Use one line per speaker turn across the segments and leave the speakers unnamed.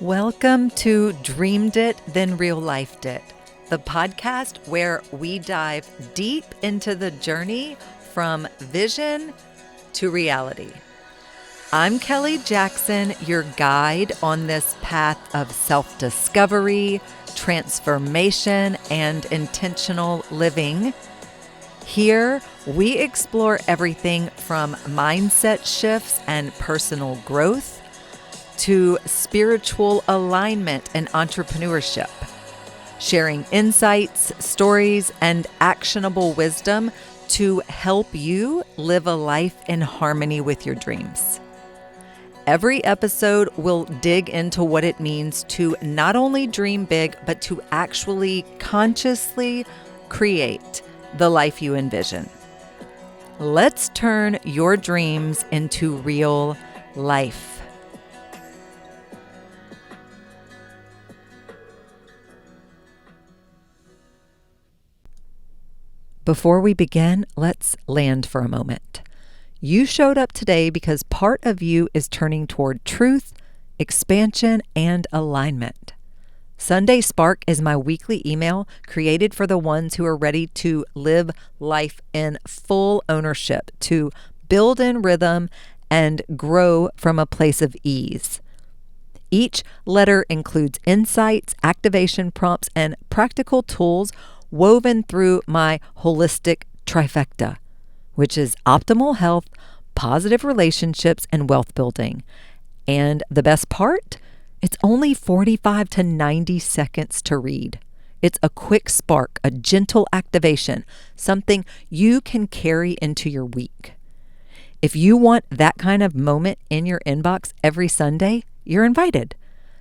Welcome to Dreamed It, Then Real Lifed It, the podcast where we dive deep into the journey from vision to reality. I'm Kelly Jackson, your guide on this path of self-discovery, transformation, and intentional living. Here, we explore everything from mindset shifts and personal growth to spiritual alignment and entrepreneurship, sharing insights, stories, and actionable wisdom to help you live a life in harmony with your dreams. Every episode will dig into what it means to not only dream big, but to actually consciously create the life you envision. Let's turn your dreams into real life. Before we begin, let's land for a moment. You showed up today because part of you is turning toward truth, expansion, and alignment. Sunday Spark is my weekly email created for the ones who are ready to live life in full ownership, to build in rhythm and grow from a place of ease. Each letter includes insights, activation prompts, and practical tools woven through my holistic trifecta, which is optimal health, positive relationships, and wealth building. And the best part? It's only 45 to 90 seconds to read. It's a quick spark, a gentle activation, something you can carry into your week. If you want that kind of moment in your inbox every Sunday, you're invited.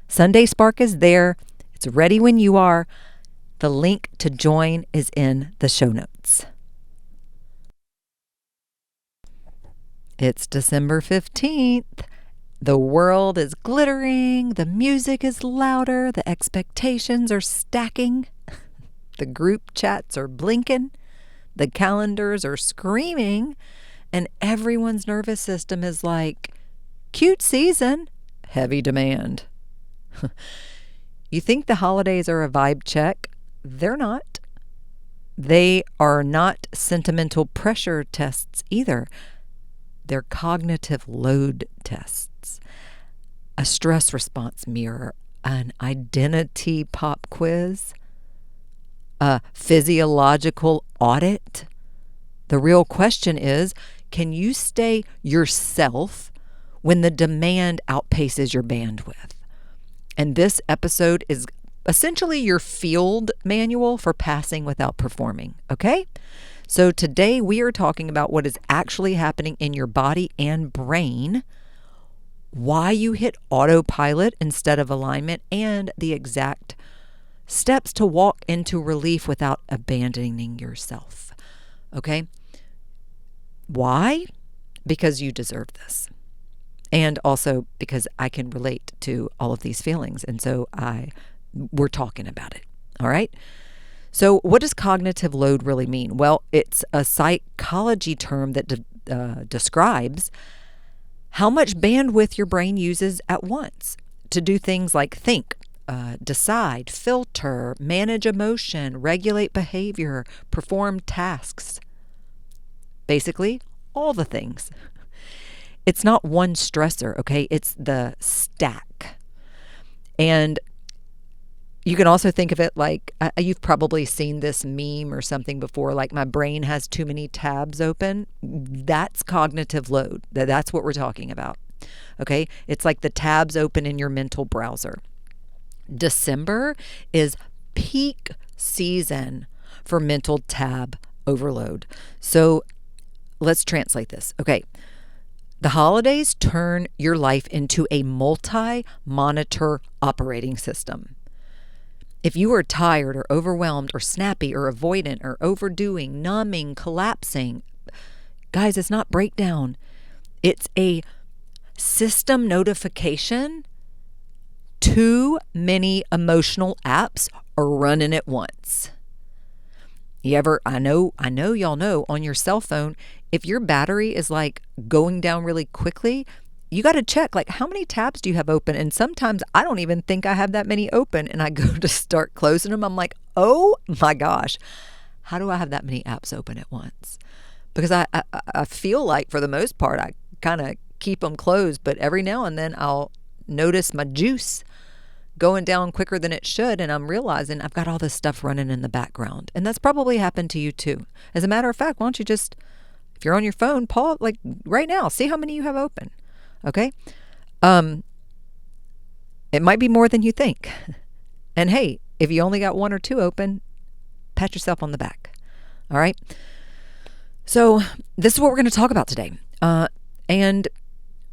Sunday Spark is there. It's ready when you are. The link to join is in the show notes. It's December 15th. The world is glittering. The music is louder. The expectations are stacking. The group chats are blinking. The calendars are screaming. And everyone's nervous system is like, cute season, heavy demand. You think the holidays are a vibe check? They're not. They are not sentimental pressure tests either. They're cognitive load tests, a stress response mirror, an identity pop quiz, a physiological audit. The real question is, can you stay yourself when the demand outpaces your bandwidth? And this episode is essentially your field manual for passing without performing, okay? So today we are talking about what is actually happening in your body and brain, why you hit autopilot instead of alignment, and the exact steps to walk into relief without abandoning yourself, okay? Why? Because you deserve this. And also because I can relate to all of these feelings. And so we're talking about it. All right. So what does cognitive load really mean? Well, it's a psychology term that describes how much bandwidth your brain uses at once to do things like think, decide, filter, manage emotion, regulate behavior, perform tasks. Basically, all the things. It's not one stressor, okay? It's the stack. And you can also think of it like, you've probably seen this meme or something before, like my brain has too many tabs open. That's cognitive load. That's what we're talking about. Okay? It's like the tabs open in your mental browser. December is peak season for mental tab overload. So let's translate this. Okay. The holidays turn your life into a multi-monitor operating system. If you are tired or overwhelmed or snappy or avoidant or overdoing, numbing, collapsing, guys, it's not breakdown. It's a system notification. Too many emotional apps are running at once. You ever, I know y'all know on your cell phone, if your battery is like going down really quickly, you got to check, like, how many tabs do you have open? And sometimes I don't even think I have that many open, and I go to start closing them. I'm like, oh my gosh, how do I have that many apps open at once? Because I feel like for the most part, I kind of keep them closed, but every now and then I'll notice my juice going down quicker than it should, and I'm realizing I've got all this stuff running in the background. And that's probably happened to you too. As a matter of fact, why don't you just, if you're on your phone, pause, like right now, see how many you have open. Okay? It might be more than you think. And hey, if you only got one or two open, pat yourself on the back. All right? So this is what we're going to talk about today. And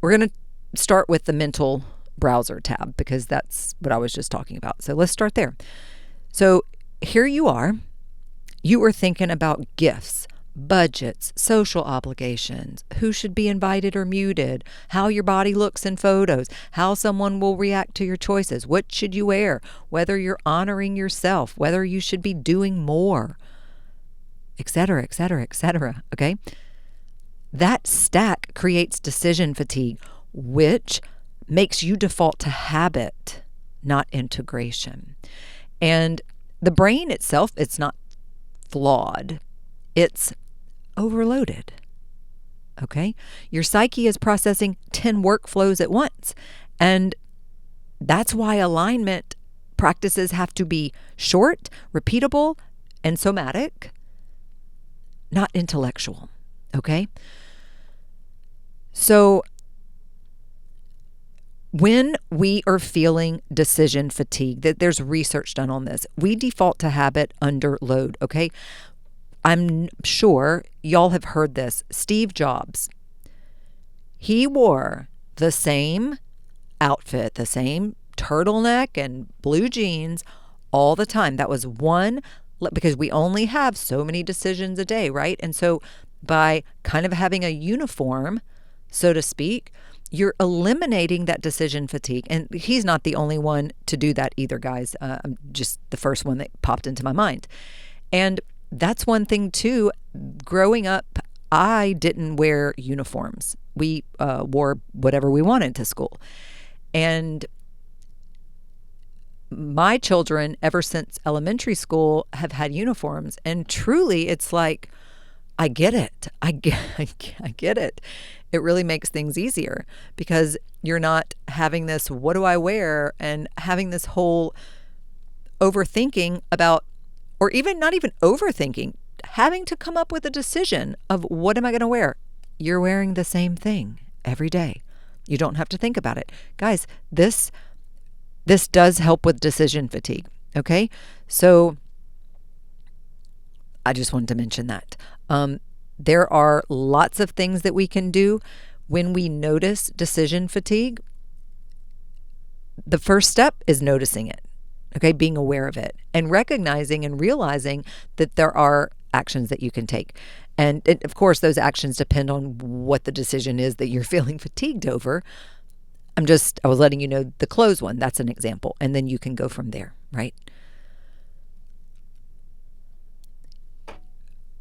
we're going to start with the mental browser tab, because that's what I was just talking about. So let's start there. So here you are thinking about gifts, budgets, social obligations, who should be invited or muted, how your body looks in photos, how someone will react to your choices, what should you wear, whether you're honoring yourself, whether you should be doing more, etc., etc., etc. Okay? That stack creates decision fatigue, which makes you default to habit, not integration. And the brain itself, it's not flawed. It's overloaded. Okay? Your psyche is processing 10 workflows at once. And that's why alignment practices have to be short, repeatable, and somatic, not intellectual. Okay? So when we are feeling decision fatigue, that there's research done on this, we default to habit under load. Okay? I'm sure y'all have heard this. Steve Jobs, he wore the same outfit, the same turtleneck and blue jeans all the time. That was one, because we only have so many decisions a day, right? And so by kind of having a uniform, so to speak, you're eliminating that decision fatigue. And he's not the only one to do that either, guys. I'm just the first one that popped into my mind. And that's one thing too. Growing up, I didn't wear uniforms. We wore whatever we wanted to school. And my children, ever since elementary school, have had uniforms. And truly, it's like, I get it. I get it. It really makes things easier, because you're not having this, what do I wear? And having this whole overthinking about, or even not even overthinking, having to come up with a decision of what am I going to wear? You're wearing the same thing every day. You don't have to think about it. Guys, this does help with decision fatigue. Okay? So I just wanted to mention that. There are lots of things that we can do when we notice decision fatigue. The first step is noticing it. Okay, being aware of it and recognizing and realizing that there are actions that you can take. And of course, those actions depend on what the decision is that you're feeling fatigued over. I was letting you know the clothes one. That's an example. And then you can go from there, right?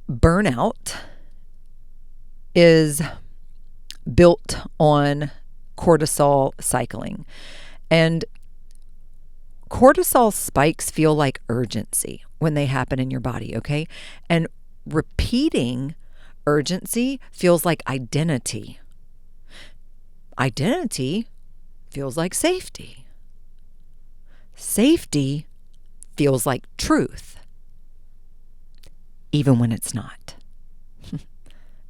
Burnout is built on cortisol cycling. And cortisol spikes feel like urgency when they happen in your body, okay? And repeating urgency feels like identity. Identity feels like safety. Safety feels like truth, even when it's not.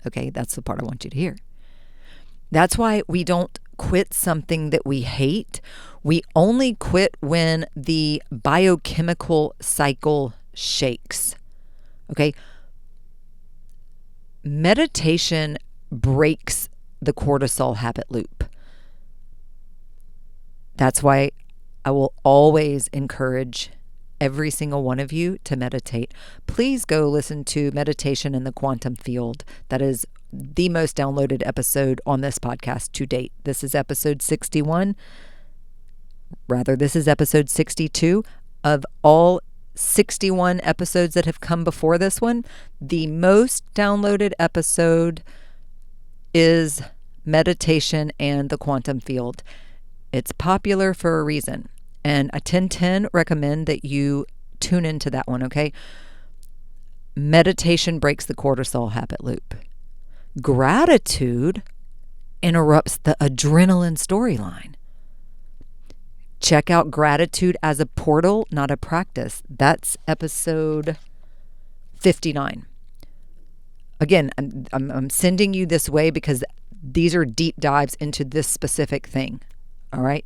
Okay, that's the part I want you to hear. That's why we don't quit something that we hate. We only quit when the biochemical cycle shakes. Okay? Meditation breaks the cortisol habit loop. That's why I will always encourage every single one of you to meditate. Please go listen to Meditation in the Quantum Field. That is the most downloaded episode on this podcast to date. This is episode 61. Rather, this is episode 62 of all 61 episodes that have come before this one. The most downloaded episode is meditation, and the quantum field. It's popular for a reason. And I 10-10 recommend that you tune into that one, okay? Meditation breaks the cortisol habit loop. Gratitude interrupts the adrenaline storyline. Check out gratitude as a portal, not a practice. That's episode 59. Again, I'm sending you this way because these are deep dives into this specific thing. All right?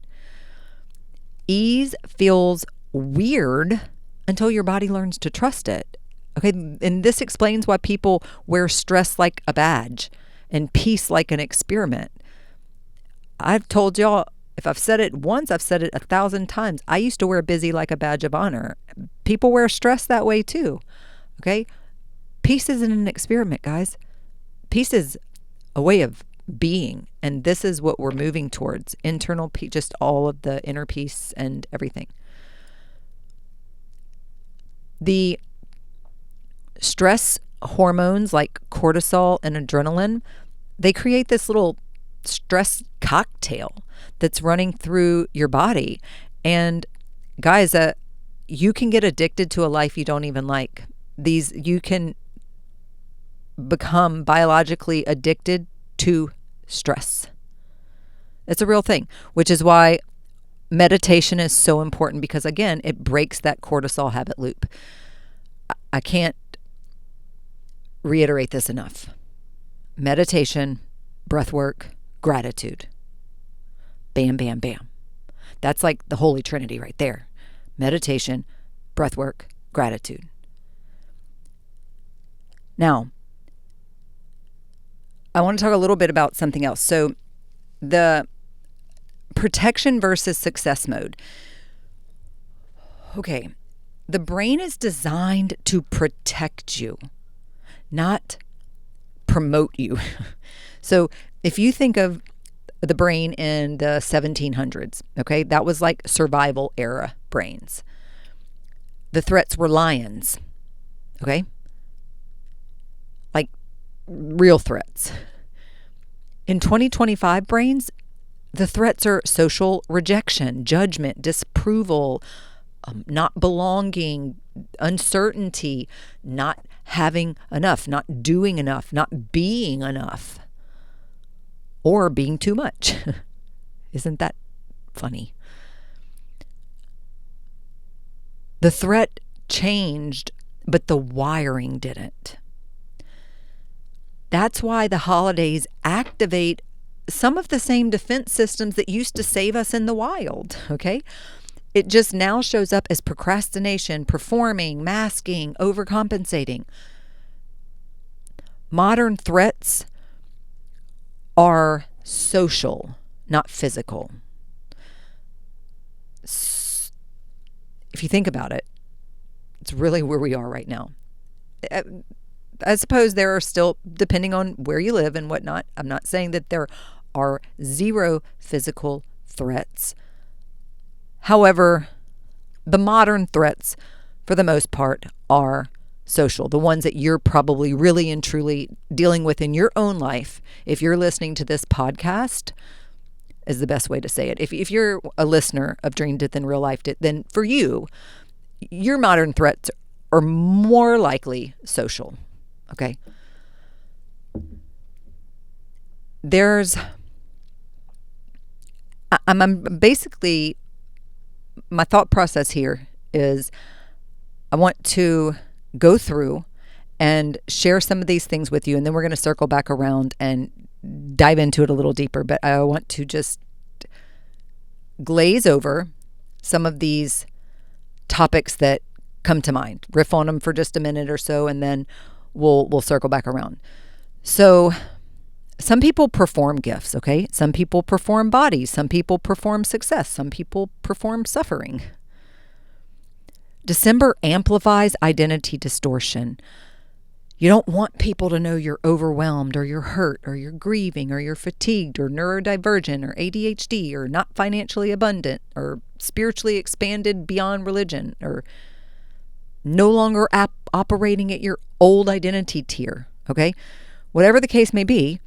Ease feels weird until your body learns to trust it. Okay? And this explains why people wear stress like a badge and peace like an experiment. I've told y'all, if I've said it once, I've said it 1,000 times. I used to wear busy like a badge of honor. People wear stress that way too. Okay? Peace isn't an experiment, guys. Peace is a way of being. And this is what we're moving towards. Internal peace, just all of the inner peace and everything. The stress hormones like cortisol and adrenaline, they create this little stress cocktail that's running through your body. And guys, you can get addicted to a life you don't even like. You can become biologically addicted to stress. It's a real thing, which is why meditation is so important, because again, it breaks that cortisol habit loop. I can't reiterate this enough. Meditation, breathwork, gratitude. Bam, bam, bam. That's like the Holy Trinity right there. Meditation, breathwork, gratitude. Now, I want to talk a little bit about something else. So the protection versus success mode. Okay. The brain is designed to protect you, not promote you. So if you think of the brain in the 1700s, okay, that was like survival era brains. The threats were lions, okay? Like real threats. In 2025 brains, the threats are social rejection, judgment, disapproval, not belonging, uncertainty, not having enough, not doing enough, not being enough, or being too much. Isn't that funny? The threat changed, but the wiring didn't. That's why the holidays activate some of the same defense systems that used to save us in the wild, okay? It just now shows up as procrastination, performing, masking, overcompensating. Modern threats are social, not physical. If you think about it, it's really where we are right now. I suppose there are still, depending on where you live and whatnot, I'm not saying that there are zero physical threats. However, the modern threats, for the most part, are social. The ones that you're probably really and truly dealing with in your own life. If you're listening to this podcast, is the best way to say it. If you're a listener of Dream Death in Real Life, then for you, your modern threats are more likely social. Okay? I'm basically, my thought process here is I want to go through and share some of these things with you, and then we're going to circle back around and dive into it a little deeper. But I want to just glaze over some of these topics that come to mind, riff on them for just a minute or so, and then we'll circle back around. So some people perform gifts, okay? Some people perform bodies. Some people perform success. Some people perform suffering. December amplifies identity distortion. You don't want people to know you're overwhelmed or you're hurt or you're grieving or you're fatigued or neurodivergent or ADHD or not financially abundant or spiritually expanded beyond religion or no longer operating at your old identity tier, okay? Whatever the case may be.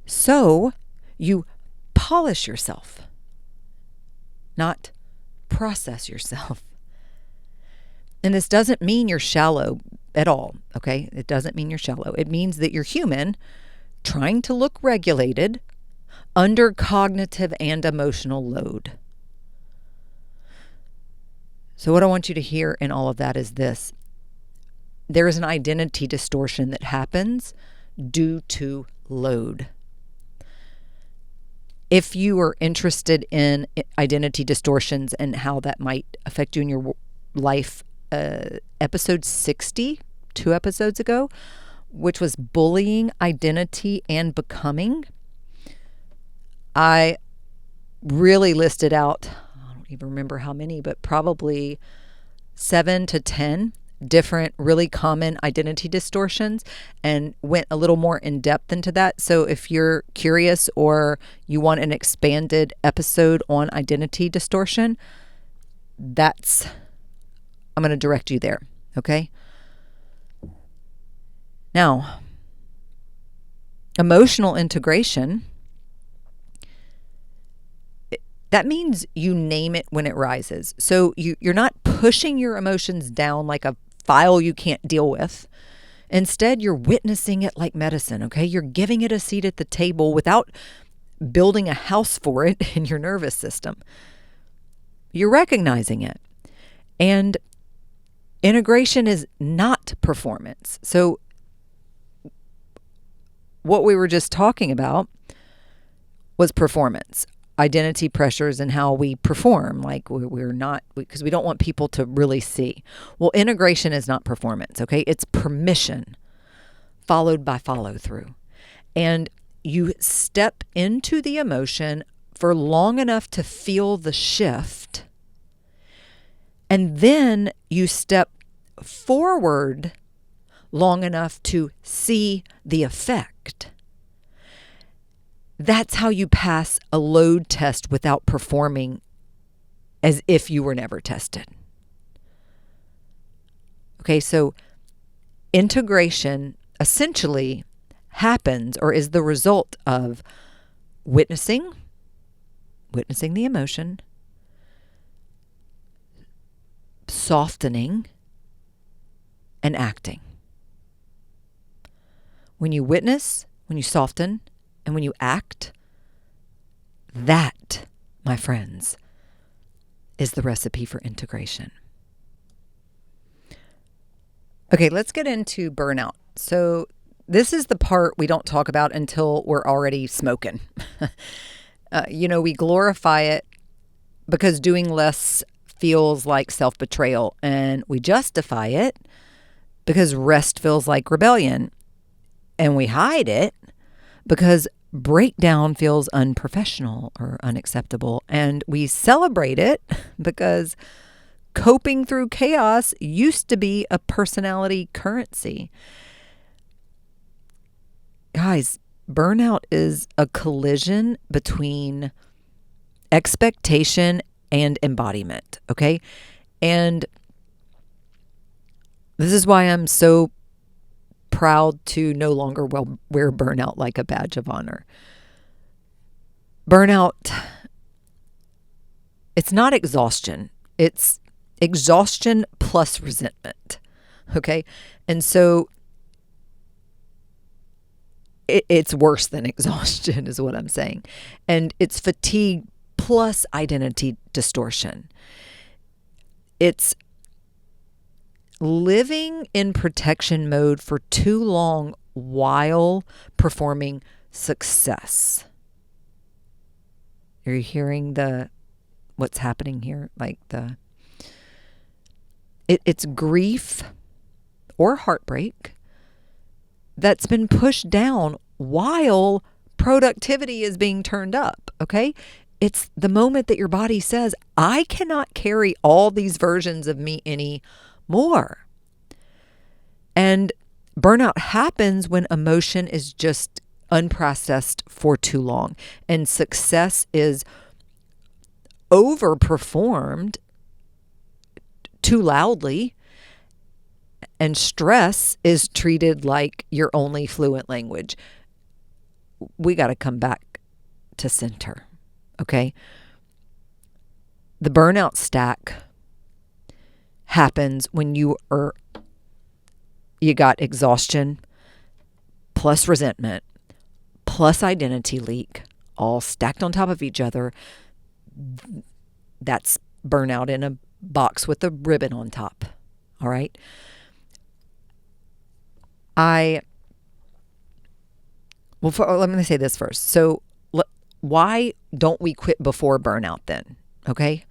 So You polish yourself, not process yourself. And this doesn't mean you're shallow at all, okay? It doesn't mean you're shallow. It means that you're human, trying to look regulated under cognitive and emotional load. So what I want you to hear in all of that is this. There is an identity distortion that happens due to load. If you are interested in identity distortions and how that might affect you in your life, episode 60, 2 episodes ago, which was bullying, identity, and becoming, I really listed out, I don't even remember how many, but probably 7 to 10 different really common identity distortions and went a little more in depth into that. So if you're curious or you want an expanded episode on identity distortion, I'm going to direct you there. Okay. Now, emotional integration, that means you name it when it rises. So you're not pushing your emotions down like a file you can't deal with. Instead, you're witnessing it like medicine, okay? You're giving it a seat at the table without building a house for it in your nervous system. You're recognizing it. And integration is not performance. So what we were just talking about was performance. Identity pressures and how we perform, like we're not, because we don't want people to really see. Well, integration is not performance, okay? It's permission followed by follow through. And you step into the emotion for long enough to feel the shift. And then you step forward long enough to see the effect. That's how you pass a load test without performing as if you were never tested. Okay, so integration essentially happens or is the result of witnessing the emotion, softening, and acting. When you witness, when you soften, and when you act, that, my friends, is the recipe for integration. Okay, let's get into burnout. So this is the part we don't talk about until we're already smoking. We glorify it because doing less feels like self-betrayal, and we justify it because rest feels like rebellion, and we hide it because breakdown feels unprofessional or unacceptable. And we celebrate it because coping through chaos used to be a personality currency. Guys, burnout is a collision between expectation and embodiment, okay? And this is why I'm so proud to no longer wear burnout like a badge of honor. Burnout, it's not exhaustion. It's exhaustion plus resentment. Okay? And so it's worse than exhaustion is what I'm saying. And it's fatigue plus identity distortion. It's living in protection mode for too long while performing success. Are you hearing what's happening here? Like it's grief or heartbreak that's been pushed down while productivity is being turned up, okay? It's the moment that your body says, I cannot carry all these versions of me anymore. And burnout happens when emotion is just unprocessed for too long and success is overperformed too loudly and stress is treated like your only fluent language. We got to come back to center. Okay? The burnout stack happens when you got exhaustion plus resentment plus identity leak all stacked on top of each other. That's burnout in a box with a ribbon on top. All right? Let me say this first. So why don't we quit before burnout then? Okay?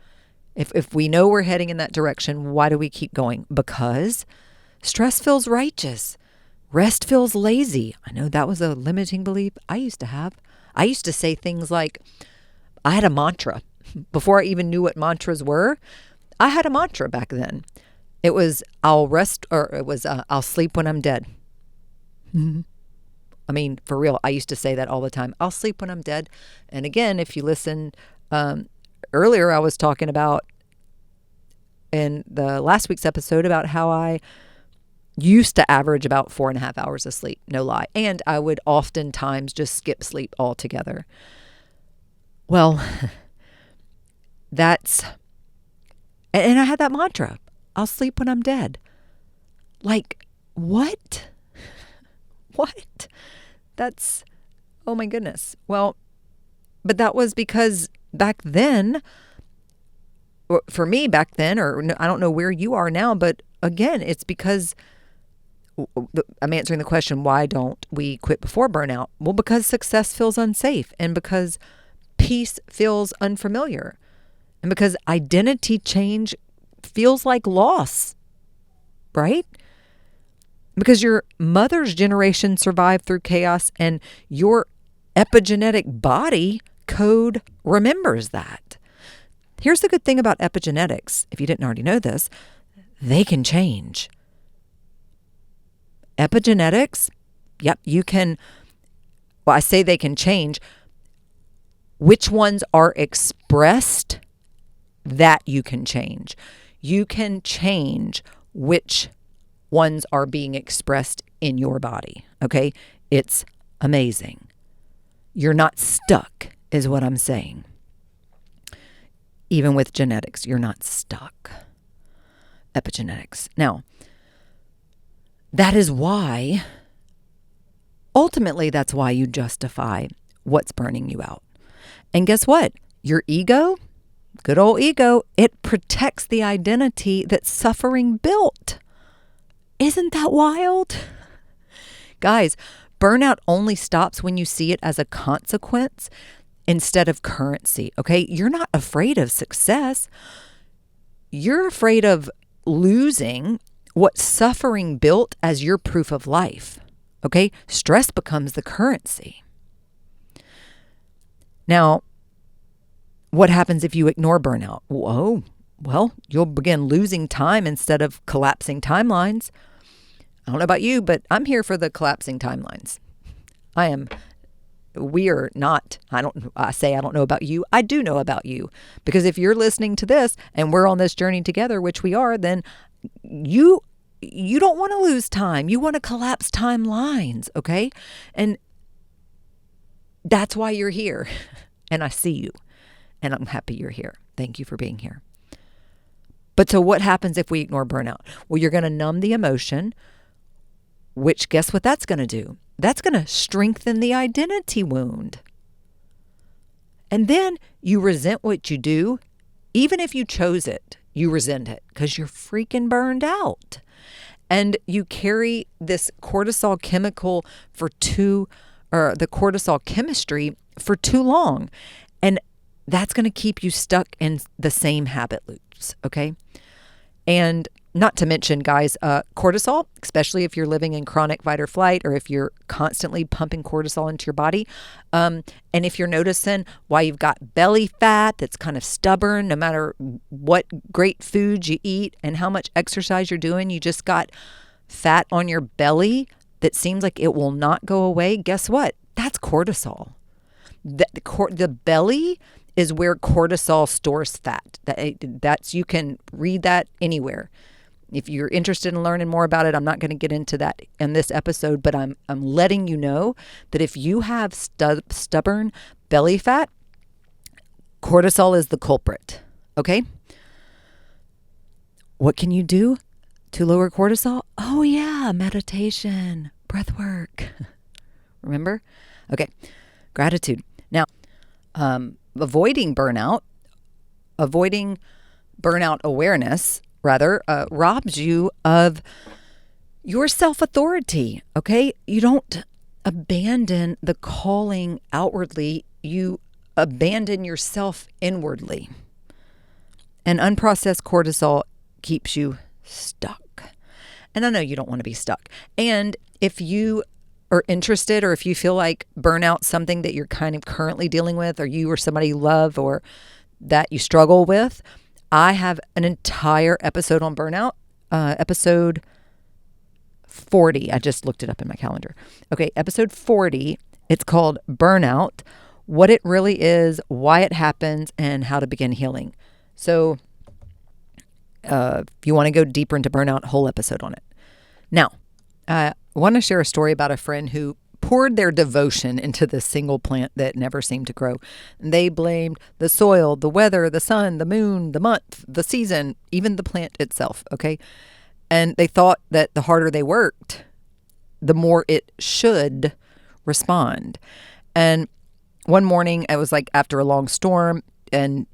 If we know we're heading in that direction, why do we keep going? Because stress feels righteous. Rest feels lazy. I know that was a limiting belief I used to have. I used to say things like, I had a mantra. Before I even knew what mantras were, I had a mantra back then. It was, I'll rest, or it was, I'll sleep when I'm dead. I mean, for real, I used to say that all the time. I'll sleep when I'm dead. And again, if you listen, earlier I was talking about in the last week's episode about how I used to average about 4.5 hours of sleep, no lie. And I would oftentimes just skip sleep altogether. Well, and I had that mantra, I'll sleep when I'm dead. Like, what? What? That's, oh my goodness. Well, but that was because back then, or for me back then, or I don't know where you are now, but again, it's because I'm answering the question, why don't we quit before burnout? Well, because success feels unsafe, and because peace feels unfamiliar, and because identity change feels like loss, right? Because your mother's generation survived through chaos, and your epigenetic body code remembers that. Here's the good thing about epigenetics. If you didn't already know this, they can change. Epigenetics, yep, you can, well, I say they can change. Which ones are expressed, that you can change. You can change which ones are being expressed in your body. Okay? It's amazing. You're not stuck, is what I'm saying. Even with genetics, you're not stuck. Epigenetics. Now, that is why, ultimately, that's why you justify what's burning you out. And guess what? Your ego, good old ego, it protects the identity that suffering built. Isn't that wild? Guys, burnout only stops when you see it as a consequence instead of currency, okay? You're not afraid of success. You're afraid of losing what suffering built as your proof of life, okay? Stress becomes the currency. Now, what happens if you ignore burnout? Whoa, well, you'll begin losing time instead of collapsing timelines. I don't know about you, but I'm here for the collapsing timelines. We are not, I say I don't know about you. I do know about you. Because if you're listening to this and we're on this journey together, which we are, then you don't want to lose time. You want to collapse timelines, okay? And that's why you're here. And I see you. And I'm happy you're here. Thank you for being here. But so what happens if we ignore burnout? Well, you're going to numb the emotion, which guess what that's going to do? That's going to strengthen the identity wound. And then you resent what you do. Even if you chose it, you resent it because you're freaking burned out. And you carry this cortisol chemical the cortisol chemistry for too long. And that's going to keep you stuck in the same habit loops, okay? And not to mention, guys, cortisol, especially if you're living in chronic fight or flight, or if you're constantly pumping cortisol into your body. And if you're noticing why you've got belly fat that's kind of stubborn, no matter what great foods you eat and how much exercise you're doing, you just got fat on your belly that seems like it will not go away. Guess what? That's cortisol. The belly is where cortisol stores fat. That's, you can read that anywhere. If you're interested in learning more about it, I'm not going to get into that in this episode, but I'm letting you know that if you have stubborn belly fat, cortisol is the culprit. Okay? What can you do to lower cortisol? Oh yeah, meditation, breath work. Remember? Okay. Gratitude. Now, avoiding burnout awareness, rather, robs you of your self-authority, okay? You don't abandon the calling outwardly. You abandon yourself inwardly. And unprocessed cortisol keeps you stuck. And I know you don't want to be stuck. And if you are interested, or if you feel like burnout's something that you're kind of currently dealing with, or you or somebody you love or that you struggle with, I have an entire episode on burnout, episode 40. I just looked it up in my calendar. Okay, episode 40. It's called Burnout, what it really is, why it happens, and how to begin healing. So if you want to go deeper into burnout, whole episode on it. Now, I want to share a story about a friend who poured their devotion into this single plant that never seemed to grow. They blamed the soil, the weather, the sun, the moon, the month, the season, even the plant itself, okay? And they thought that the harder they worked, the more it should respond. And one morning, it was like after a long storm, and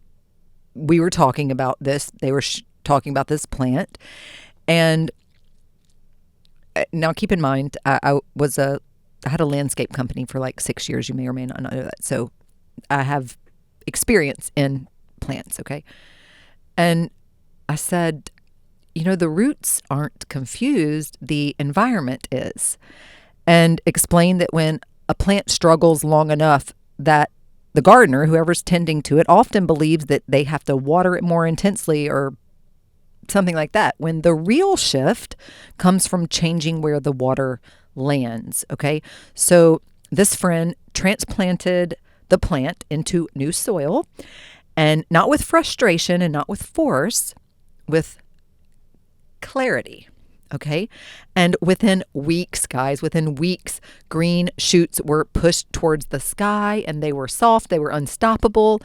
we were talking about this. They were talking about this plant. And now keep in mind, I had a landscape company for like 6 years. You may or may not know that. So I have experience in plants, okay? And I said, the roots aren't confused. The environment is. And explained that when a plant struggles long enough, that the gardener, whoever's tending to it, often believes that they have to water it more intensely or something like that, when the real shift comes from changing where the water lands, okay? So this friend transplanted the plant into new soil, and not with frustration and not with force, with clarity, okay? And within weeks, guys, green shoots were pushed towards the sky, and they were soft, they were unstoppable.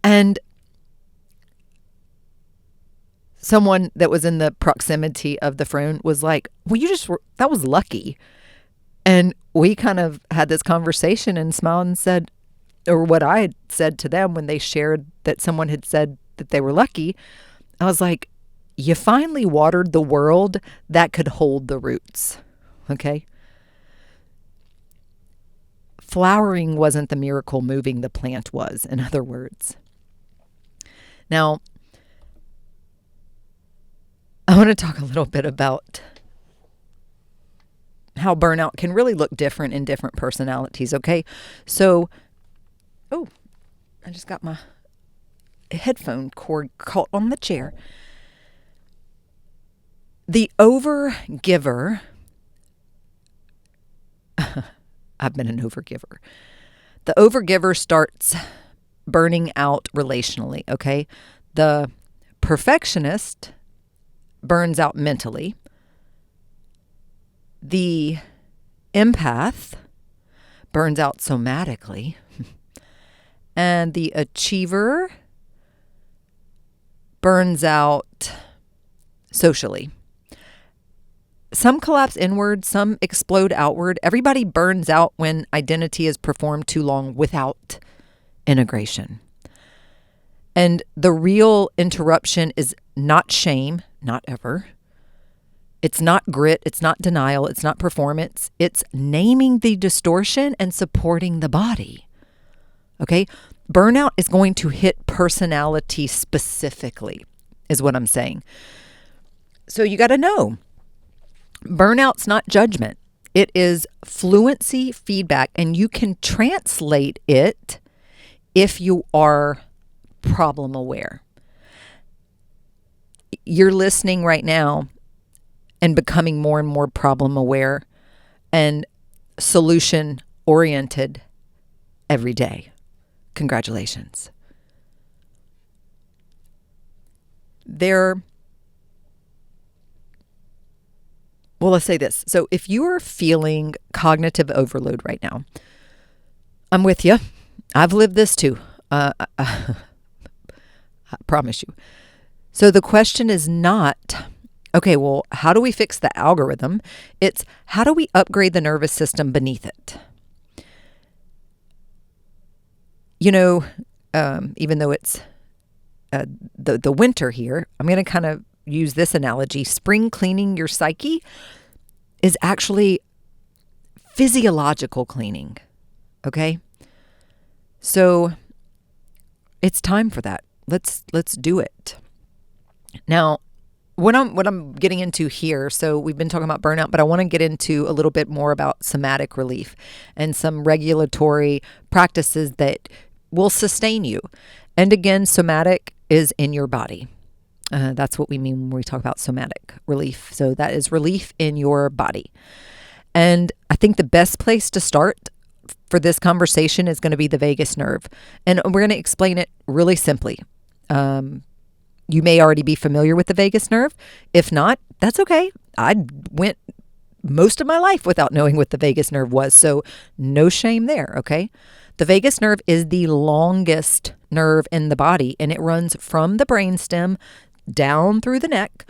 And someone that was in the proximity of the friend was like, well, that was lucky. And we kind of had this conversation and smiled and said, or what I had said to them when they shared that someone had said that they were lucky, I was like, you finally watered the world that could hold the roots, okay? Flowering wasn't the miracle, moving the plant was, in other words. Now, I want to talk a little bit about how burnout can really look different in different personalities, okay? So, I just got my headphone cord caught on the chair. The overgiver, I've been an overgiver. The overgiver starts burning out relationally, okay? The perfectionist burns out mentally. The empath burns out somatically. And the achiever burns out socially. Some collapse inward, some explode outward. Everybody burns out when identity is performed too long without integration. And the real interruption is not shame, not ever. It's not grit, it's not denial, it's not performance. It's naming the distortion and supporting the body. Okay? Burnout is going to hit personality specifically, is what I'm saying. So you got to know, burnout's not judgment. It is fluency feedback, and you can translate it if you are problem aware. You're listening right now and becoming more and more problem aware and solution oriented every day. Congratulations. There Well, let's say this. So if you are feeling cognitive overload right now, I'm with you. I've lived this too. I promise you. So the question is not, okay, well, how do we fix the algorithm? It's how do we upgrade the nervous system beneath it? Even though it's the winter here, I'm going to kind of use this analogy. Spring cleaning your psyche is actually physiological cleaning. Okay? So it's time for that. Let's do it. Now, what I'm getting into here, so we've been talking about burnout, but I want to get into a little bit more about somatic relief and some regulatory practices that will sustain you. And again, somatic is in your body. That's what we mean when we talk about somatic relief. So that is relief in your body. And I think the best place to start for this conversation is going to be the vagus nerve. And we're going to explain it really simply. You may already be familiar with the vagus nerve. If not, that's okay. I went most of my life without knowing what the vagus nerve was. So no shame there, okay? The vagus nerve is the longest nerve in the body, and it runs from the brainstem down through the neck,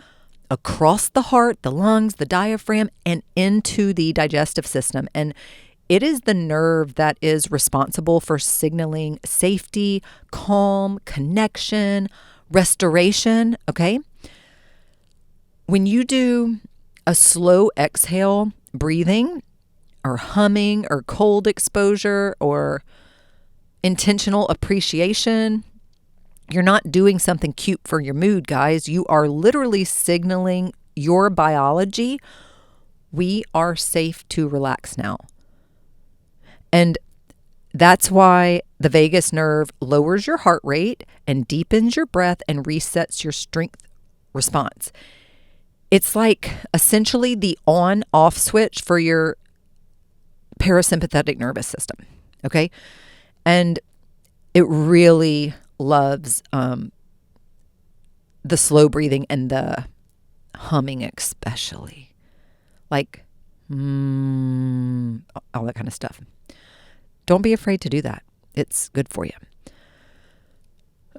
across the heart, the lungs, the diaphragm, and into the digestive system. And it is the nerve that is responsible for signaling safety, calm, connection, restoration, okay? When you do a slow exhale breathing or humming or cold exposure or intentional appreciation, you're not doing something cute for your mood, guys. You are literally signaling your biology, we are safe to relax now. And that's why the vagus nerve lowers your heart rate and deepens your breath and resets your strength response. It's like essentially the on-off switch for your parasympathetic nervous system, okay? And it really loves the slow breathing and the humming especially. Like, all that kind of stuff. Don't be afraid to do that. It's good for you.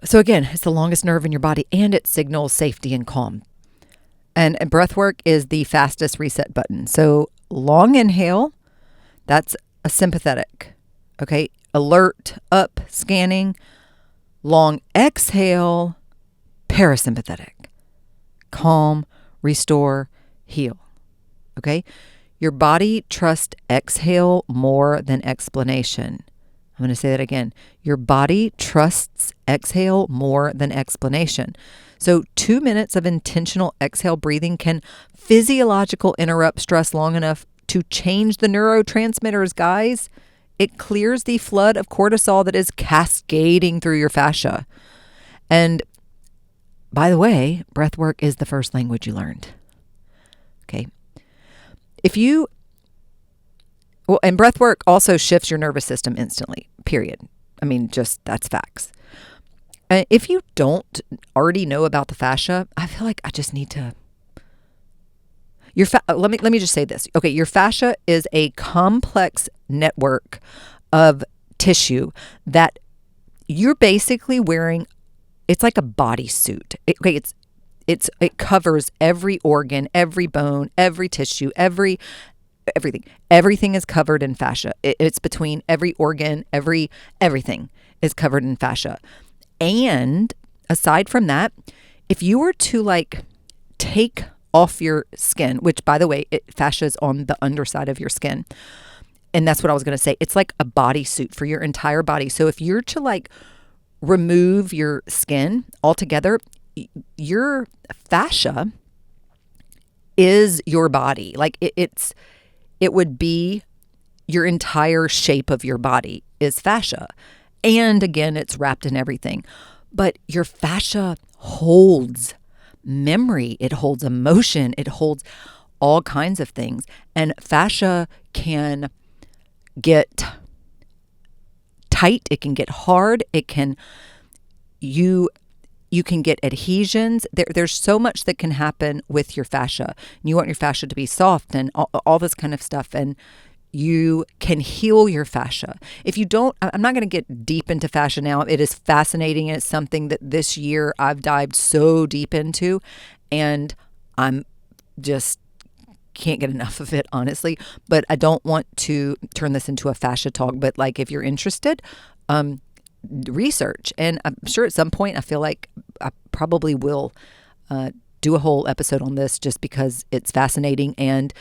So again, it's the longest nerve in your body and it signals safety and calm. And breathwork is the fastest reset button. So long inhale, that's a sympathetic. Okay, alert, up, scanning. Long exhale, parasympathetic. Calm, restore, heal. Okay? Your body trusts exhale more than explanation. I'm going to say that again. Your body trusts exhale more than explanation. So 2 minutes of intentional exhale breathing can physiological interrupt stress long enough to change the neurotransmitters, guys. It clears the flood of cortisol that is cascading through your fascia. And by the way, breath work is the first language you learned. Okay. And breath work also shifts your nervous system instantly, period. I mean, just that's facts. If you don't already know about the fascia, I feel like I just need to. Let me just say this. Okay, your fascia is a complex network of tissue that you're basically wearing. It's like a bodysuit. It covers every organ, every bone, every tissue, everything. Everything is covered in fascia. It's between every organ, everything is covered in fascia. And aside from that, if you were to take off your skin, which by the way, fascia is on the underside of your skin. And that's what I was going to say. It's like a bodysuit for your entire body. So if you're to remove your skin altogether, your fascia is your body. It would be your entire shape of your body is fascia. And again, it's wrapped in everything. But your fascia holds memory. It holds emotion. It holds all kinds of things. And fascia can get tight. It can get hard. You You can get adhesions. There's so much that can happen with your fascia. You want your fascia to be soft and all this kind of stuff. And you can heal your fascia. If you don't, I'm not going to get deep into fascia now. It is fascinating. And it's something that this year I've dived so deep into, and I'm just can't get enough of it, honestly. But I don't want to turn this into a fascia talk. But like, if you're interested, research. And I'm sure at some point I feel like I probably will do a whole episode on this, just because it's fascinating and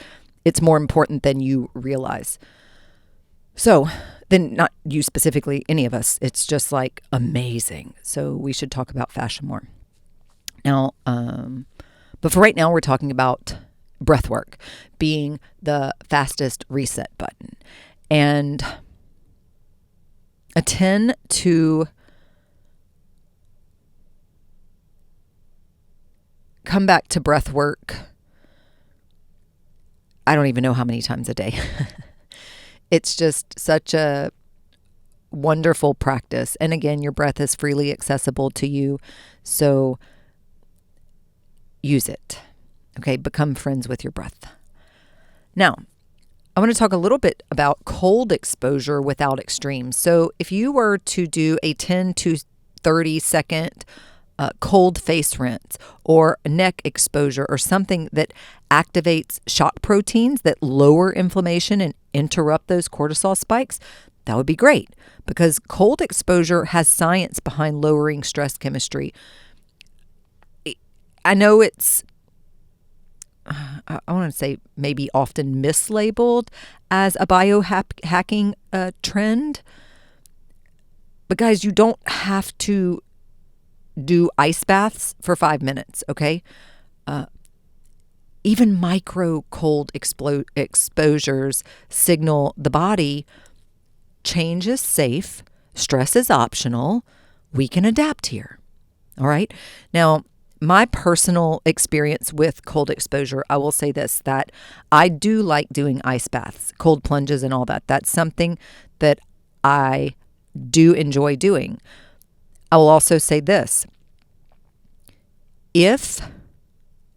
it's more important than you realize. So then, not you specifically, any of us, it's just like amazing. So we should talk about fascia more. Now, but for right now, we're talking about breathwork being the fastest reset button. And I tend to come back to breathwork, I don't even know how many times a day. It's just such a wonderful practice. And again, your breath is freely accessible to you. So use it. Okay, become friends with your breath. Now, I want to talk a little bit about cold exposure without extremes. So if you were to do a 10 to 30 second cold face rinse or neck exposure, or something that activates shock proteins that lower inflammation and interrupt those cortisol spikes, that would be great, because cold exposure has science behind lowering stress chemistry. I know it's, I want to say maybe often mislabeled as a biohacking trend. But guys, you don't have to do ice baths for 5 minutes, okay? Even micro cold exposures signal the body change is safe, stress is optional, we can adapt here, all right? Now, my personal experience with cold exposure, I will say this, that I do like doing ice baths, cold plunges and all that. That's something that I do enjoy doing. I will also say this. If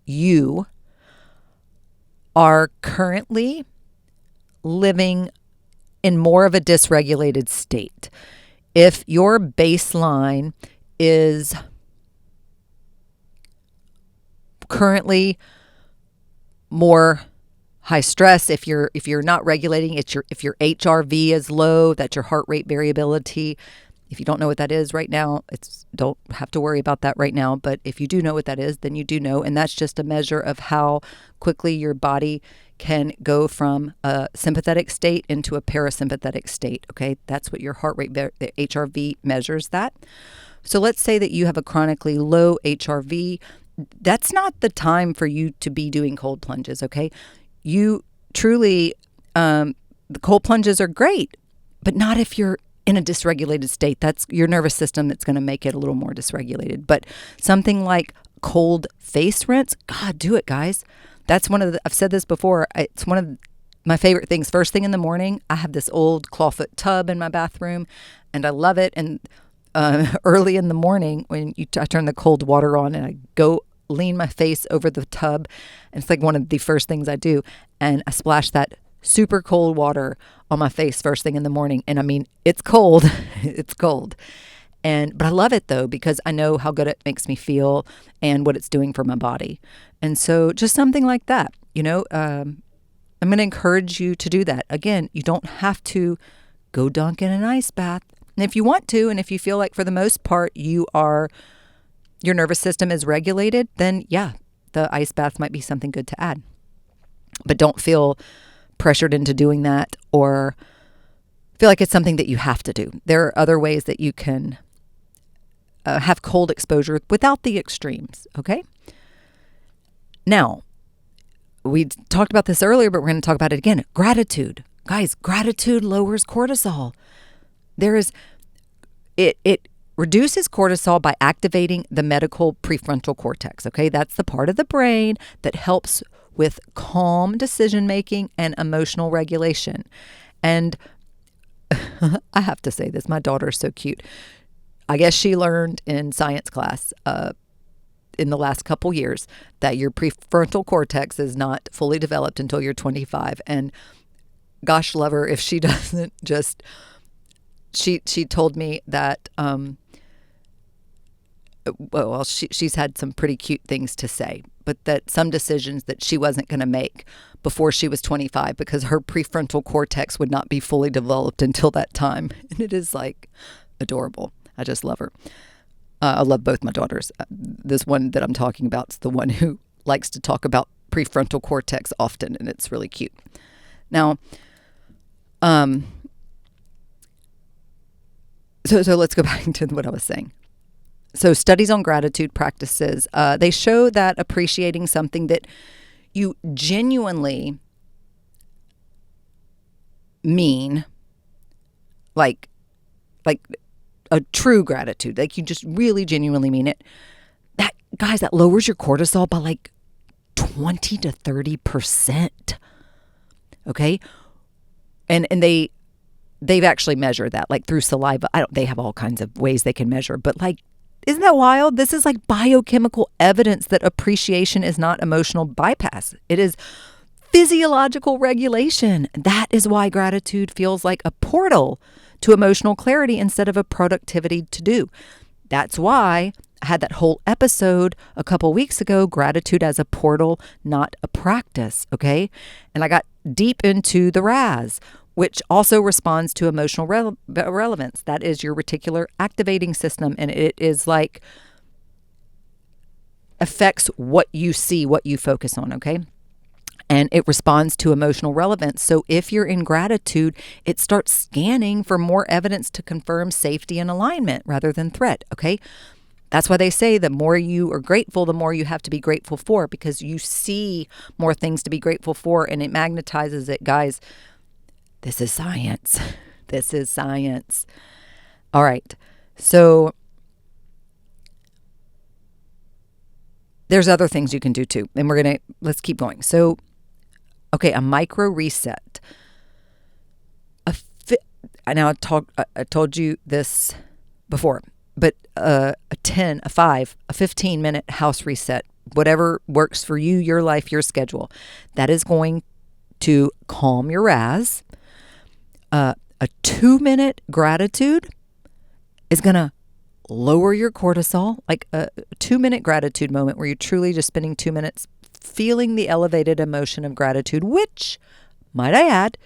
you are currently living in more of a dysregulated state, if your baseline is currently more high stress, if you're not regulating, if your HRV is low, that's your heart rate variability. If you don't know what that is right now, don't have to worry about that right now. But if you do know what that is, then you do know. And that's just a measure of how quickly your body can go from a sympathetic state into a parasympathetic state. Okay, that's what your heart rate, the HRV measures that. So let's say that you have a chronically low HRV. That's not the time for you to be doing cold plunges. Okay, you truly, the cold plunges are great, but not if you're in a dysregulated state. That's your nervous system that's going to make it a little more dysregulated. But something like cold face rinse, God, do it, guys. That's I've said this before, it's one of my favorite things. First thing in the morning, I have this old clawfoot tub in my bathroom, and I love it. And early in the morning, when I turn the cold water on and I go lean my face over the tub, and it's like one of the first things I do, and I splash that super cold water on my face first thing in the morning. And I mean, it's cold. It's cold. But I love it though, because I know how good it makes me feel and what it's doing for my body. And so just something like that, I'm going to encourage you to do that. Again, you don't have to go dunk in an ice bath. And if you want to, and if you feel like for the most part your nervous system is regulated, then yeah, the ice bath might be something good to add. But don't feel pressured into doing that or feel like it's something that you have to do. There are other ways that you can have cold exposure without the extremes, okay? Now, we talked about this earlier, but we're going to talk about it again. Gratitude. Guys, gratitude lowers cortisol. It reduces cortisol by activating the medial prefrontal cortex, okay? That's the part of the brain that helps with calm decision-making and emotional regulation. And I have to say this, my daughter is so cute. I guess she learned in science class in the last couple years that your prefrontal cortex is not fully developed until you're 25. And gosh, love her if she doesn't just, she told me that, she's had some pretty cute things to say, but that some decisions that she wasn't going to make before she was 25 because her prefrontal cortex would not be fully developed until that time. And it is like adorable. I just love her. I love both my daughters. This one that I'm talking about is the one who likes to talk about prefrontal cortex often, and it's really cute. Now, so let's go back to what I was saying. So studies on gratitude practices, they show that appreciating something that you genuinely mean, like a true gratitude, like you just really genuinely mean it, that, guys, that lowers your cortisol by like 20 to 30%. Okay? And they've actually measured that, like through saliva. They have all kinds of ways they can measure, but like, isn't that wild? This is like biochemical evidence that appreciation is not emotional bypass. It is physiological regulation. That is why gratitude feels like a portal to emotional clarity instead of a productivity to do. That's why I had that whole episode a couple weeks ago, gratitude as a portal, not a practice, okay? And I got deep into the RAS, which also responds to emotional relevance. That is your reticular activating system. And it is like affects what you see, what you focus on, okay? And it responds to emotional relevance. So if you're in gratitude, it starts scanning for more evidence to confirm safety and alignment rather than threat, okay? That's why they say the more you are grateful, the more you have to be grateful for, because you see more things to be grateful for and it magnetizes it, guys. This is science. This is science. All right. So there's other things you can do too. And let's keep going. So, okay, a micro reset. Now I told you this before, but a 15-minute house reset, whatever works for you, your life, your schedule, that is going to calm your RAS. A 2-minute gratitude is going to lower your cortisol, like a 2-minute gratitude moment where you're truly just spending 2 minutes feeling the elevated emotion of gratitude, which, might I add,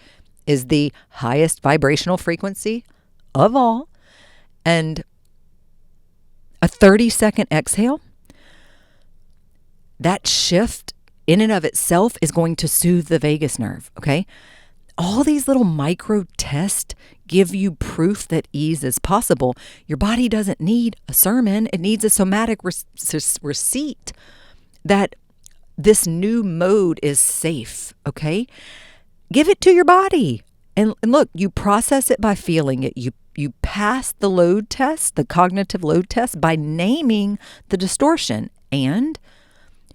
is the highest vibrational frequency of all. And a 30-second exhale, that shift in and of itself is going to soothe the vagus nerve, okay? All these little micro tests give you proof that ease is possible. Your body doesn't need a sermon. It needs a somatic receipt that this new mode is safe, okay? Give it to your body. And look, you process it by feeling it. You pass the load test, the cognitive load test, by naming the distortion. And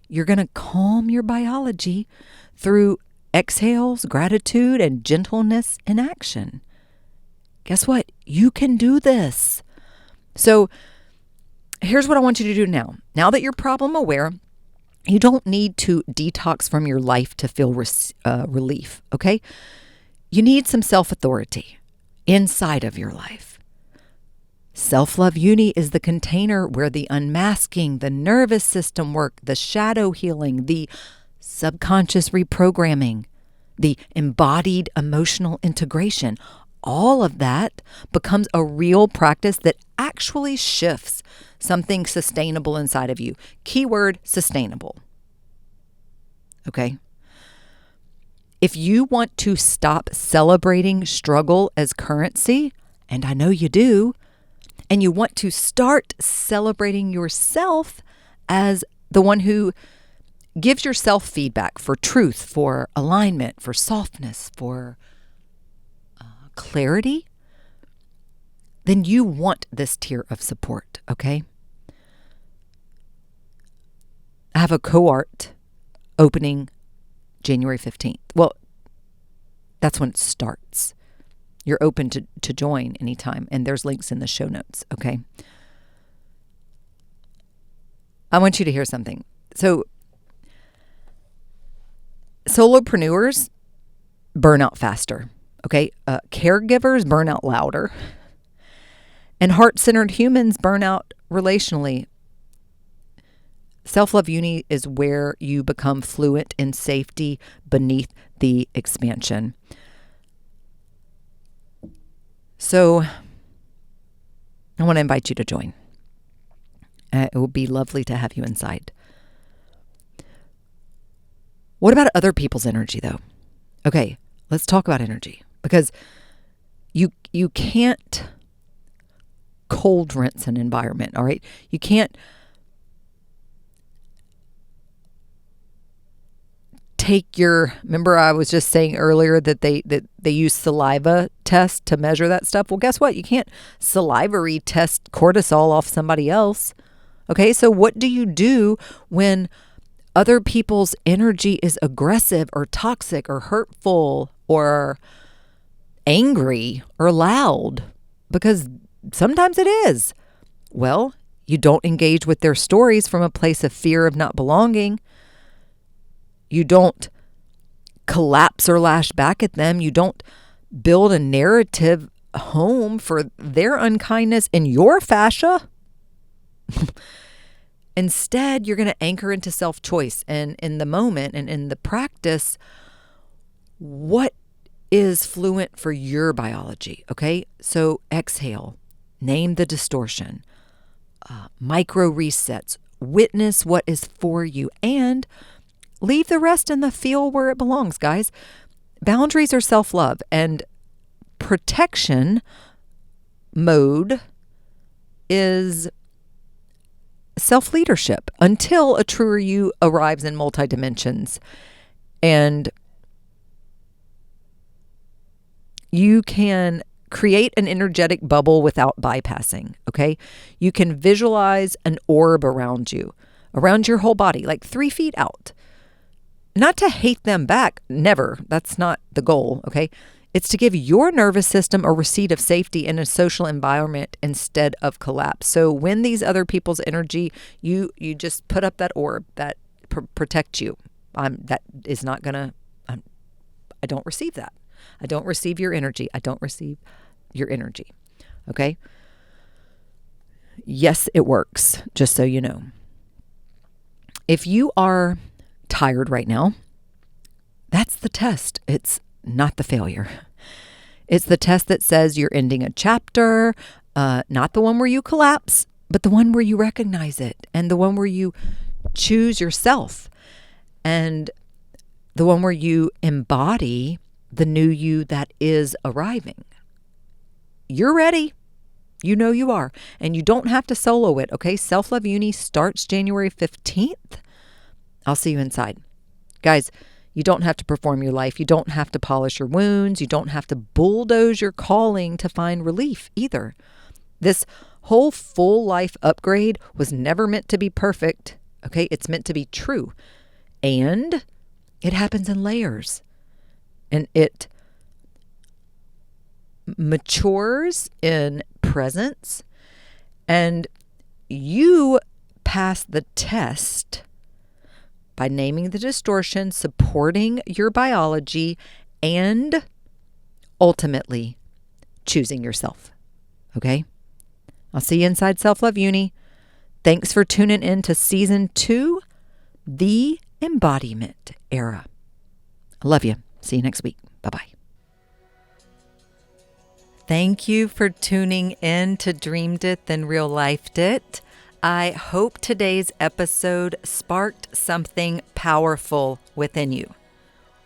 you're going to calm your biology through exhales, gratitude, and gentleness in action. Guess what? You can do this. So here's what I want you to do now. Now that you're problem aware, you don't need to detox from your life to feel relief, okay? You need some self-authority inside of your life. Self-love uni is the container where the unmasking, the nervous system work, the shadow healing, the subconscious reprogramming, the embodied emotional integration, all of that becomes a real practice that actually shifts something sustainable inside of you. Keyword, sustainable. Okay? If you want to stop celebrating struggle as currency, and I know you do, and you want to start celebrating yourself as the one who gives yourself feedback for truth, for alignment, for softness, for clarity, then you want this tier of support, okay? I have a cohort opening January 15th. Well, that's when it starts. You're open to join anytime, and there's links in the show notes, okay? I want you to hear something. So solopreneurs burn out faster. Okay. Caregivers burn out louder. And heart-centered humans burn out relationally. Self-Love Uni is where you become fluent in safety beneath the expansion. So I want to invite you to join. It will be lovely to have you inside. What about other people's energy, though? Okay, let's talk about energy, because you can't cold rinse an environment, all right? You can't remember I was just saying earlier that they use saliva tests to measure that stuff. Well, guess what? You can't salivary test cortisol off somebody else. Okay, so what do you do when other people's energy is aggressive or toxic or hurtful or angry or loud? Because sometimes it is. Well, you don't engage with their stories from a place of fear of not belonging. You don't collapse or lash back at them. You don't build a narrative home for their unkindness in your fascia. Instead, you're going to anchor into self-choice and in the moment and in the practice, what is fluent for your biology, okay? So exhale, name the distortion, micro resets, witness what is for you, and leave the rest in the feel where it belongs, guys. Boundaries are self-love, and protection mode is self-leadership until a truer you arrives in multi-dimensions. And you can create an energetic bubble without bypassing, okay? You can visualize an orb around you, around your whole body, like 3 feet out. Not to hate them back, never. That's not the goal, okay? It's to give your nervous system a receipt of safety in a social environment instead of collapse. So when these other people's energy, you just put up that orb that protects you. That is not going to, I don't receive that. I don't receive your energy. I don't receive your energy, okay? Yes, it works, just so you know. If you are tired right now, that's the test. It's not the failure. It's the test that says you're ending a chapter, not the one where you collapse, but the one where you recognize it, and the one where you choose yourself, and the one where you embody the new you that is arriving. You're ready. You know you are. And you don't have to solo it, okay? Self-Love Uni starts January 15th. I'll see you inside. Guys, you don't have to perform your life. You don't have to polish your wounds. You don't have to bulldoze your calling to find relief either. This whole full life upgrade was never meant to be perfect, okay? It's meant to be true. And it happens in layers. And it matures in presence. And you pass the test by naming the distortion, supporting your biology, and ultimately choosing yourself. Okay? I'll see you inside Self-Love Uni. Thanks for tuning in to Season 2, The Embodiment Era. I love you. See you next week. Bye-bye. Thank you for tuning in to Dreamed It, Then Real Lifed It. I hope today's episode sparked something powerful within you.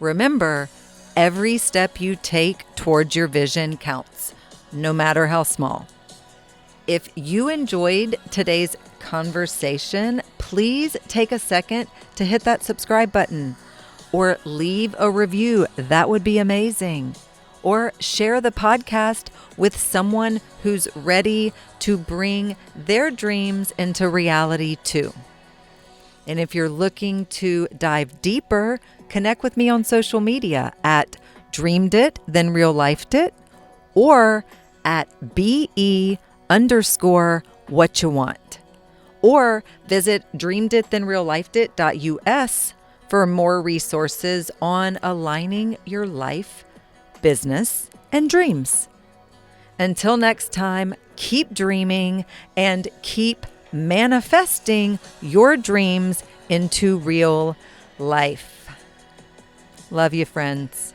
Remember, every step you take towards your vision counts, no matter how small. If you enjoyed today's conversation, please take a second to hit that subscribe button or leave a review. That would be amazing. Or share the podcast with someone who's ready to bring their dreams into reality too. And if you're looking to dive deeper, connect with me on social media at Dreamed It, Then Real Lifed It, or at BE_what you want. or visit dreameditthenreallifedit.us for more resources on aligning your life, business, and dreams. Until next time, keep dreaming and keep manifesting your dreams into real life. Love you, friends.